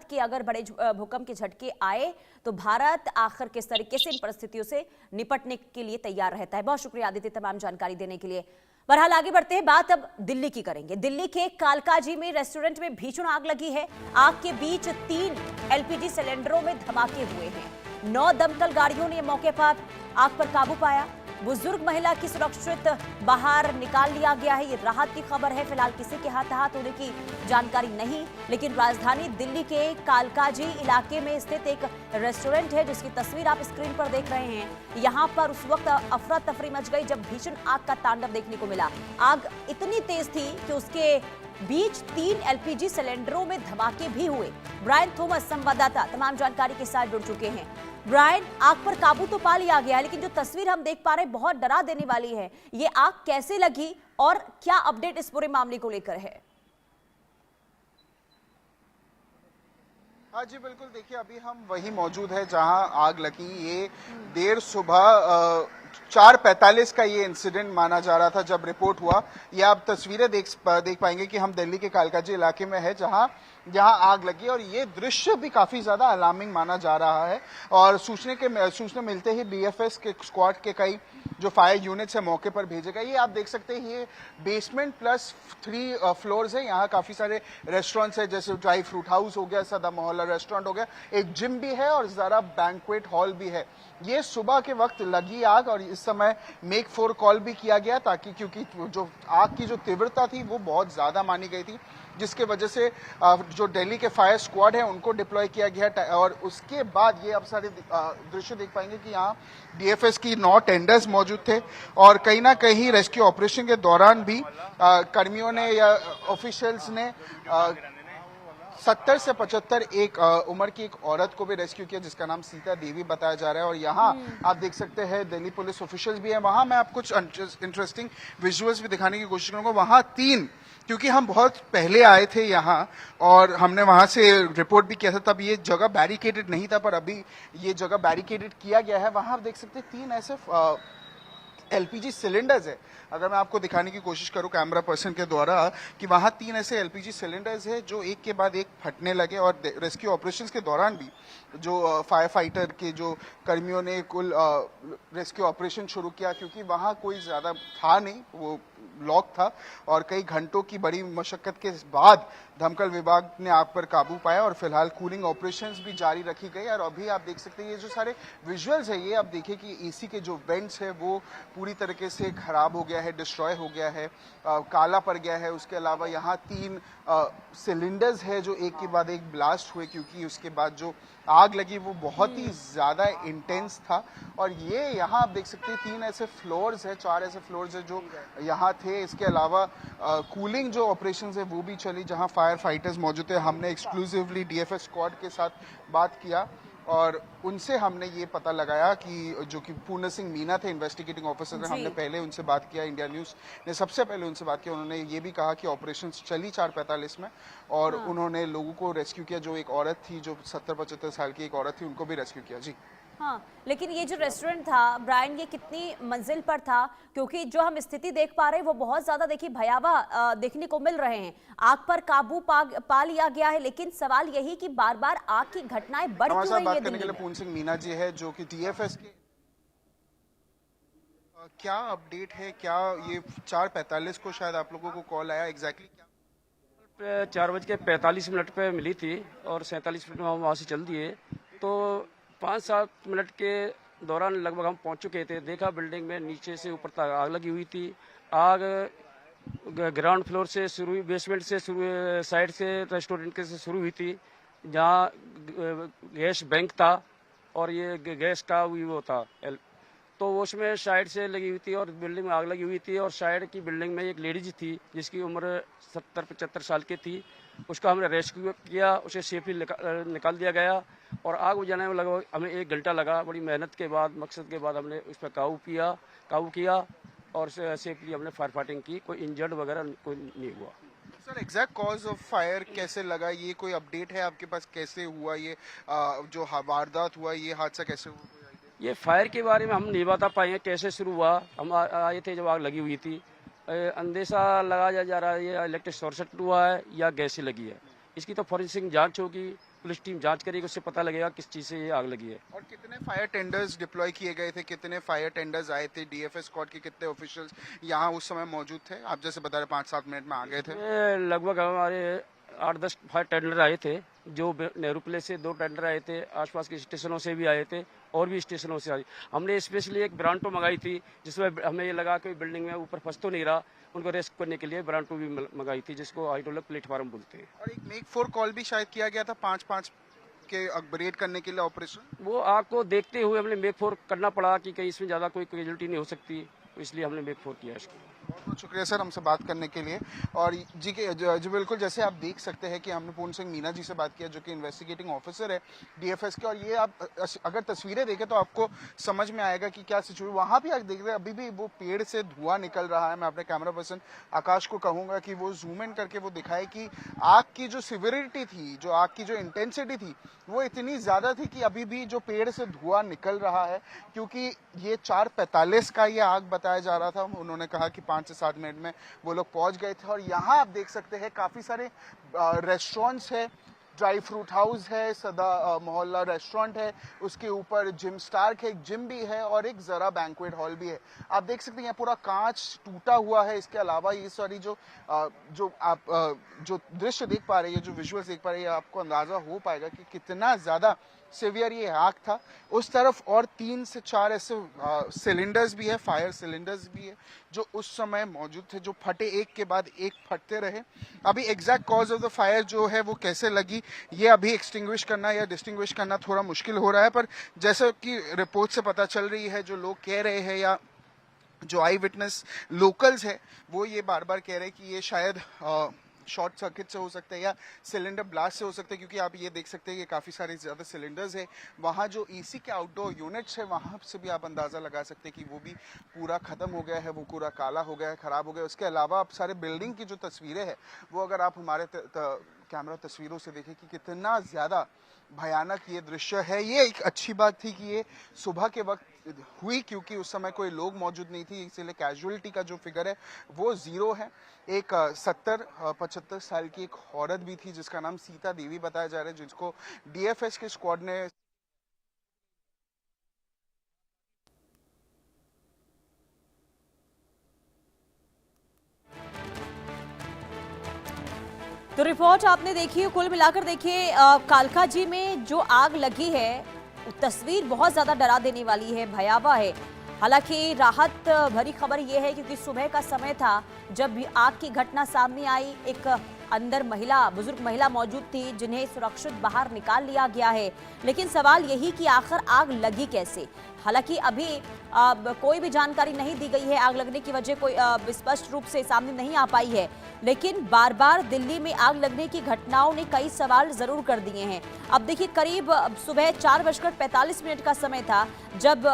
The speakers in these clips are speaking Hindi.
के अगर बड़े भूकंप के झटके आए तो भारत आखिर किस तरीके से इन परिस्थितियों से निपटने के लिए तैयार रहता है। बहुत शुक्रिया आदित्य तमाम जानकारी देने के लिए। बहरहाल आगे बढ़ते हैं, बात अब दिल्ली की करेंगे। दिल्ली के कालकाजी में रेस्टोरेंट में भीषण आग लगी है। आग के बीच 3 एलपीजी सिलेंडरों में धमाके हुए हैं। 9 दमकल गाड़ियों ने मौके पर आग पर काबू पाया। बुजुर्ग महिला की सुरक्षित बाहर निकाल लिया गया है। ये राहत की खबर है। फिलहाल किसी के हाथ होने की जानकारी नहीं, लेकिन राजधानी दिल्ली के कालकाजी इलाके में स्थित एक रेस्टोरेंट है जिसकी तस्वीर आप स्क्रीन पर देख रहे हैं। यहां पर उस वक्त अफरा तफरी मच गई जब भीषण आग का तांडव देखने को मिला। आग इतनी तेज थी कि उसके बीच 3 एलपीजी सिलेंडरों में धमाके भी हुए। ब्रायन थॉमस संवाददाता तमाम जानकारी के साथ जुड़ चुके हैं। ब्रायन, आग पर काबू तो पा लिया गया है, लेकिन जो तस्वीर हम देख पा रहे हैं बहुत डरा देने वाली है। ये आग कैसे लगी और क्या अपडेट इस पूरे मामले को लेकर है? हाँ जी बिल्कुल, देखिए अभी हम वहीं मौजूद है जहां आग लगी। ये देर सुबह 4:45 का ये इंसिडेंट माना जा रहा था जब रिपोर्ट हुआ। ये आप तस्वीरें देख पाएंगे कि हम दिल्ली के कालकाजी इलाके में है जहां आग लगी, और ये दृश्य भी काफी ज्यादा अलार्मिंग माना जा रहा है। और सूचना मिलते ही बीएफएस के स्क्वाड के कई जो फायर यूनिट्स है मौके पर भेजे गए। ये आप देख सकते हैं, ये बेसमेंट प्लस 3 फ्लोर्स है। यहाँ काफी सारे रेस्टोरेंट्स है, जैसे ड्राई फ्रूट हाउस हो गया, सदा मोहल्ला रेस्टोरेंट हो गया, एक जिम भी है और जरा बैंक्वेट हॉल भी है। ये सुबह के वक्त लगी आग, और इस समय मेक फॉर कॉल भी किया गया ताकि, क्योंकि जो आग की जो तीव्रता थी वो बहुत ज्यादा मानी गई थी, जिसके वजह से जो दिल्ली के फायर स्क्वाड है उनको डिप्लॉय किया गया। और उसके बाद ये आप सारे दृश्य देख पाएंगे कि यहाँ डीएफएस की 9 टेंडर्स मौजूद थे, और कहीं ना कहीं रेस्क्यू ऑपरेशन के दौरान भी कर्मियों ने या ऑफिशियल्स ने 70 से 75 एक उम्र की एक औरत को भी रेस्क्यू किया जिसका नाम सीता देवी बताया जा रहा है। और यहाँ आप देख सकते हैं दिल्ली पुलिस ऑफिशियल्स भी है। वहां मैं आपको कुछ इंटरेस्टिंग विजुअल्स भी दिखाने की कोशिश करूंगा। वहां 3, क्योंकि हम बहुत पहले आए थे यहाँ और हमने वहां से रिपोर्ट भी किया था, तब ये जगह बैरिकेडेड नहीं था, पर अभी ये जगह बैरिकेडेड किया गया है। वहां आप देख सकते हैं 3 ऐसे एलपीजी सिलेंडर्स है। अगर मैं आपको दिखाने की कोशिश करूं कैमरा पर्सन के द्वारा कि वहां 3 ऐसे एलपीजी सिलेंडर्स है जो एक के बाद एक फटने लगे, और रेस्क्यू ऑपरेशंस के दौरान भी जो फायर फाइटर के जो कर्मियों ने कुल रेस्क्यू ऑपरेशन शुरू किया, क्योंकि वहां कोई ज्यादा था नहीं, वो लॉक था, और कई घंटों की बड़ी मशक्कत के बाद दमकल विभाग ने आग पर काबू पाया, और फिलहाल कूलिंग ऑपरेशंस भी जारी रखी गई। और अभी आप देख सकते हैं ये जो सारे विजुअल्स है, ये आप देखिए कि एसी के जो वेंट्स है वो पूरी तरीके से खराब हो गया है, डिस्ट्रॉय हो गया है, काला पड़ गया है। उसके अलावा यहाँ 3 सिलेंडर्स है जो एक के बाद एक ब्लास्ट हुए, क्योंकि उसके बाद जो आग लगी वो बहुत ही ज्यादा इंटेंस था। और ये यहाँ आप देख सकते हैं 3 ऐसे फ्लोर्स है, 4 ऐसे फ्लोर्स है जो यहाँ थे। इसके अलावा कूलिंग जो ऑपरेशंस है वो भी चली, जहाँ फायर फाइटर्स मौजूद थे। हमने एक्सक्लूसिवली डीएफएस स्क्वाड के साथ बात किया और उनसे हमने ये पता लगाया कि जो कि पूर्ण सिंह मीना थे इन्वेस्टिगेटिंग ऑफिसर, हमने पहले उनसे बात किया, इंडिया न्यूज़ ने सबसे पहले उनसे बात की। उन्होंने ये भी कहा कि ऑपरेशंस चली 4:45 में, और उन्होंने लोगों को रेस्क्यू किया। जो एक औरत थी, जो 70-75 साल की एक औरत थी, उनको भी रेस्क्यू किया। जी हाँ, लेकिन ये जो रेस्टोरेंट था ब्रायन, ये कितनी मंजिल पर था? क्योंकि जो हम स्थिति देख पा रहे हैं वो बहुत ज्यादा देखिए भयावह देखने को मिल रहे हैं। आग पर काबू पा लिया गया है, लेकिन सवाल यही कि बार बार आग की घटनाएं बढ़ क्यों रही है? बात करने के लिए पूर्ण सिंह मीना जी है जो कि डीएफएस के क्या अपडेट है, क्या ये 4:45 को शायद आप लोगों को कॉल आया, एग्जैक्टली क्या? 4:45 पे मिली थी और 47 मिनट में हम वहाँ से चल दिए, तो 5-7 मिनट के दौरान लगभग हम पहुंच चुके थे। देखा बिल्डिंग में नीचे से ऊपर तक आग लगी हुई थी। आग ग्राउंड फ्लोर से शुरू हुई, बेसमेंट से शुरू, साइड से रेस्टोरेंट के से शुरू हुई थी, जहां गैस बैंक था और ये गैस का वो था, तो उसमें साइड से लगी हुई थी और बिल्डिंग में आग लगी हुई थी। और साइड की बिल्डिंग में एक लेडीज थी जिसकी उम्र 70-75 साल की थी। उसका हमने रेस्क्यू किया, उसे सेफली निकाल दिया गया, और आग बुझाने में लगभग हमें 1 घंटा लगा। बड़ी मेहनत के बाद, मकसद के बाद हमने उस पर काबू किया और सेफली हमने फायर फाइटिंग की। कोई इंजर्ड वगैरह कोई नहीं हुआ। Sir, exact cause of fire कैसे लगा, ये कोई अपडेट है आपके पास? कैसे हुआ ये जो वारदात हुआ, ये हादसा कैसे हुआ? ये फायर के बारे में हम नहीं बता पाए कैसे शुरू हुआ। हम आए थे जब आग लगी हुई थी। अंदेशा लगाया जा रहा है ये इलेक्ट्रिक शॉर्ट सर्किट हुआ है या गैस से लगी है। इसकी तो फॉरेंसिक जांच होगी, पुलिस टीम जांच करेगी, उससे पता लगेगा किस चीज़ से ये आग लगी है। और कितने फायर टेंडर्स डिप्लॉय किए गए थे, कितने फायर टेंडर्स आए थे, डीएफएस स्क्वाड के कितने ऑफिशियल्स यहाँ उस समय मौजूद थे? आप जैसे बता रहे 5-7 मिनट में आ गए थे। ये लगभग हमारे 8-10 फायर टेंडर आए थे, जो नेहरू प्लेस से 2 टेंडर आए थे, आसपास के स्टेशनों से भी आए थे और भी स्टेशनों से आए। हमने स्पेशली एक ब्रांटो मंगाई थी, जिसमें हमें ये लगा कि बिल्डिंग में ऊपर फंस तो नहीं रहा, उनको रेस्क्यू करने के लिए ब्रांटो भी मंगाई थी, जिसको हाइड्रोलिक प्लेटफार्म बोलते हैं। और एक मेक 4 कॉल भी शायद किया गया था 5-5 के अपग्रेड करने के लिए ऑपरेशन। वो आग को देखते हुए हमने मेक 4 करना पड़ा कि कहीं इसमें ज़्यादा कोई कैजुअल्टी नहीं हो सकती, तो इसलिए हमने मेक 4 किया इसको। बहुत बहुत शुक्रिया सर हमसे बात करने के लिए। और जी बिल्कुल, जैसे आप देख सकते हैं कि हमने पूर्ण सिंह मीना जी से बात किया, जो कि इन्वेस्टिगेटिंग ऑफिसर है डीएफएस के। और ये आप अगर तस्वीरें देखें तो आपको समझ में आएगा कि क्या सिचुएशन। वहाँ भी आप देख रहे हैं अभी भी वो पेड़ से धुआं निकल रहा है। मैं अपने कैमरा पर्सन आकाश को कहूँगा कि वो जूम इन करके वो दिखाए कि आग की जो सिवियरिटी थी, जो आग की जो इंटेंसिटी थी, वो इतनी ज़्यादा थी कि अभी भी जो पेड़ से धुआं निकल रहा है। क्योंकि ये 4:45 का ये आग बताया जा रहा था। उन्होंने कहा कि 5 से 7 मिनट में वो लोग पहुंच गए थे। और यहाँ आप देख सकते हैं काफ़ी सारे रेस्टोरेंट्स है, ड्राई फ्रूट हाउस है, सदा मोहल्ला रेस्टोरेंट है, उसके ऊपर जिम स्टार्क है, एक जिम भी है और एक ज़रा बैंक्वेट हॉल भी है। आप देख सकते हैं पूरा कांच टूटा हुआ है। इसके अलावा ये सारी जो आप जो दृश्य देख पा रहे हैं, जो विजुअल्स देख पा रहे हैं, आपको अंदाज़ा हो पाएगा कि कितना ज़्यादा सिवियर ये आग था। उस तरफ और 3 से 4 ऐसे सिलेंडर्स भी है, फायर सिलेंडर्स भी है, जो उस समय मौजूद थे, जो फटे, एक के बाद एक फटते रहे। अभी exact cause of the fire जो है वो कैसे लगी, ये अभी एक्सटिंग्विश करना या डिस्टिंग्विश करना थोड़ा मुश्किल हो रहा है। पर जैसा कि रिपोर्ट से पता चल रही है, जो लोग कह रहे हैं या जो आई विटनेस लोकल्स है, वो ये बार बार कह रहे हैं कि ये शायद शॉर्ट सर्किट से हो सकता है या सिलेंडर ब्लास्ट से हो सकता है। क्योंकि आप ये देख सकते हैं कि काफ़ी सारे ज़्यादा सिलेंडर्स है। वहाँ जो एसी के आउटडोर यूनिट्स है, वहाँ से भी आप अंदाज़ा लगा सकते हैं कि वो भी पूरा ख़त्म हो गया है, वो पूरा काला हो गया है, ख़राब हो गया है। उसके अलावा आप सारे बिल्डिंग की जो तस्वीरें हैं, वो अगर आप हमारे कैमरा तस्वीरों से देखें कि कितना ज़्यादा भयानक ये दृश्य है। ये एक अच्छी बात थी कि ये सुबह के वक्त हुई, क्योंकि उस समय कोई लोग मौजूद नहीं थी, इसलिए कैजुअलिटी का जो फिगर है वो 0 है। एक 70-75 साल की एक औरत भी थी, जिसका नाम सीता देवी बताया जा रहा है, जिसको डीएफएस के स्क्वाड ने तो रिपोर्ट आपने देखी है। कुल मिलाकर देखिए कालकाजी में जो आग लगी है, तस्वीर बहुत ज्यादा डरा देने वाली है, भयावह है। हालांकि राहत भरी खबर यह है क्योंकि सुबह का समय था जब आग की घटना सामने आई। एक अंदर बुजुर्ग महिला मौजूद थी, जिन्हें सुरक्षित बाहर निकाल लिया गया है। लेकिन सवाल यही कि आखिर आग लगी कैसे। हालांकि अभी कोई भी जानकारी नहीं दी गई है, आग लगने की वजह कोई स्पष्ट रूप से सामने नहीं आ पाई है। लेकिन बार बार दिल्ली में आग लगने की घटनाओं ने कई सवाल जरूर कर दिए हैं। अब देखिए करीब सुबह 4:45 का समय था जब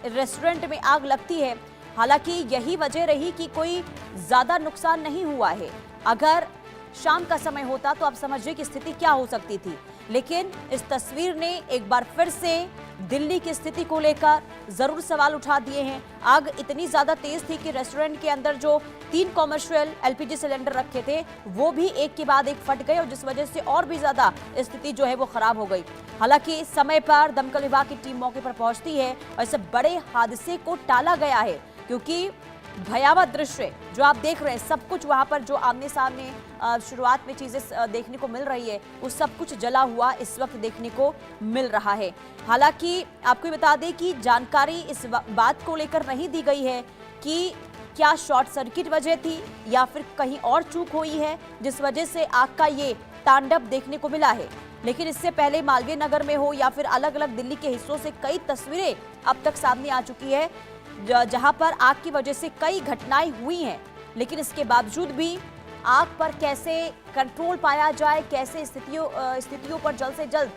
रेस्टोरेंट में आग लगती है। हालांकि यही वजह रही कि कोई ज्यादा नुकसान नहीं हुआ है। अगर शाम का समय होता तो आप समझिए कि स्थिति क्या हो सकती थी। लेकिन इस तस्वीर ने एक बार फिर से दिल्ली की स्थिति को लेकर जरूर सवाल उठा दिए हैं। आग इतनी ज्यादा तेज थी कि रेस्टोरेंट के अंदर जो 3 कॉमर्शियल एलपीजी सिलेंडर रखे थे, वो भी एक के बाद एक फट गए और जिस वजह से और भी ज्यादा स्थिति जो है वो खराब हो गई। हालांकि समय पर दमकल विभाग की टीम मौके पर पहुंचती है और इस बड़े हादसे को टाला गया है। क्योंकि भयावह दृश्य जो आप देख रहे हैं, सब कुछ वहां पर जो आमने सामने शुरुआत में चीजें देखने को मिल रही है, वो सब कुछ जला हुआ इस वक्त देखने को मिल रहा है। हालांकि आपको बता दें कि जानकारी इस बात को लेकर नहीं दी गई है कि क्या शॉर्ट सर्किट वजह थी या फिर कहीं और चूक हुई है जिस वजह से आग का ये तांडव देखने को मिला है। लेकिन इससे पहले मालवीय नगर में हो या फिर अलग अलग दिल्ली के हिस्सों से कई तस्वीरें अब तक सामने आ चुकी है, जहां पर आग की वजह से कई घटनाएं हुई हैं। लेकिन इसके बावजूद भी आग पर कैसे कंट्रोल पाया जाए, कैसे स्थितियों पर जल्द से जल्द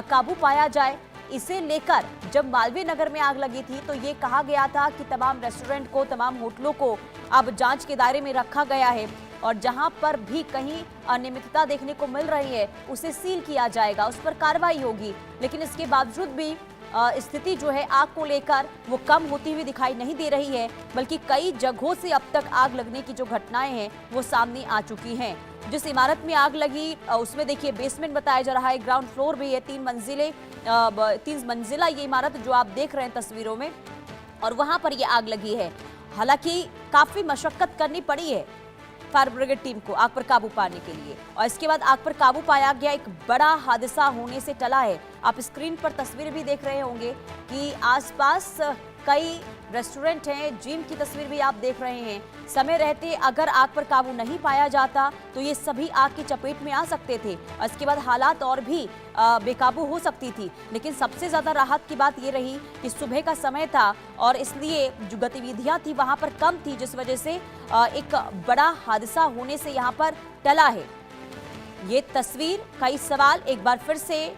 काबू पाया जाए, इसे लेकर जब मालवीय नगर में आग लगी थी तो ये कहा गया था कि तमाम रेस्टोरेंट को, तमाम होटलों को अब जांच के दायरे में रखा गया है और जहां पर भी कहीं अनियमितता देखने को मिल रही है उसे सील किया जाएगा, उस पर कार्रवाई होगी। लेकिन इसके बावजूद भी स्थिति जो है आग को लेकर वो कम होती हुई दिखाई नहीं दे रही है, बल्कि कई जगहों से अब तक आग लगने की जो घटनाएं हैं वो सामने आ चुकी हैं। जिस इमारत में आग लगी उसमें देखिए बेसमेंट बताया जा रहा है, ग्राउंड फ्लोर भी है, 3 मंजिला ये इमारत जो आप देख रहे हैं तस्वीरों में, और वहां पर ये आग लगी है। हालांकि काफी मशक्कत करनी पड़ी है फायर ब्रिगेड टीम को आग पर काबू पाने के लिए, और इसके बाद आग पर काबू पाया गया। एक बड़ा हादसा होने से टला है। आप स्क्रीन पर तस्वीर भी देख रहे होंगे कि आसपास कई रेस्टोरेंट हैं, जिम की तस्वीर भी आप देख रहे हैं। समय रहते अगर आग पर काबू नहीं पाया जाता तो ये सभी आग की चपेट में आ सकते थे, और इसके बाद हालात और भी बेकाबू हो सकती थी। लेकिन सबसे ज्यादा राहत की बात ये रही कि सुबह का समय था और इसलिए जो गतिविधियां थी वहां पर कम थी, जिस वजह से एक बड़ा हादसा होने से यहाँ पर टला है। ये तस्वीर कई सवाल एक बार फिर से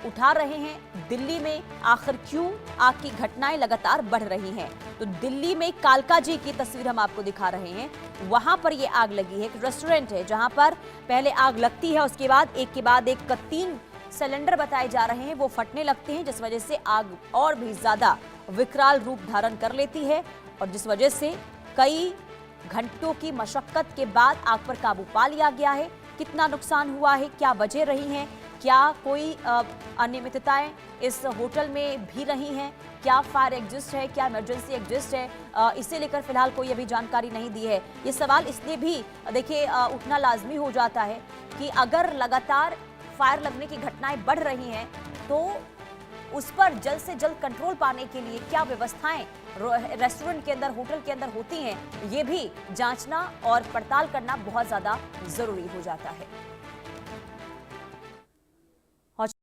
उठा रहे हैं। दिल्ली में आखिर क्यों आग की घटनाएं लगातार बढ़ रही हैं? तो दिल्ली में कालका जी की तस्वीर हम आपको दिखा रहे हैं। वहां पर ये आग लगी है, एक रेस्टोरेंट है जहां पर पहले आग लगती है, उसके बाद एक के बाद एक 3 सिलेंडर बताए जा रहे हैं वो फटने लगते हैं, जिस वजह से आग और भी ज्यादा विकराल रूप धारण कर लेती है, और जिस वजह से कई घंटों की मशक्कत के बाद आग पर काबू पा लिया गया है। कितना नुकसान हुआ है, क्या वजह रही हैं, क्या कोई अनियमितताएं इस होटल में भी रही हैं, क्या फायर एग्जिस्ट है, क्या इमरजेंसी एग्जिस्ट है, इसे लेकर फिलहाल कोई अभी जानकारी नहीं दी है। ये सवाल इसलिए भी देखिए उठना लाजमी हो जाता है कि अगर लगातार फायर लगने की घटनाएं बढ़ रही हैं तो उस पर जल्द से जल्द कंट्रोल पाने के लिए क्या व्यवस्थाएं रेस्टोरेंट के अंदर, होटल के अंदर होती हैं, ये भी जांचना और पड़ताल करना बहुत ज्यादा जरूरी हो जाता है।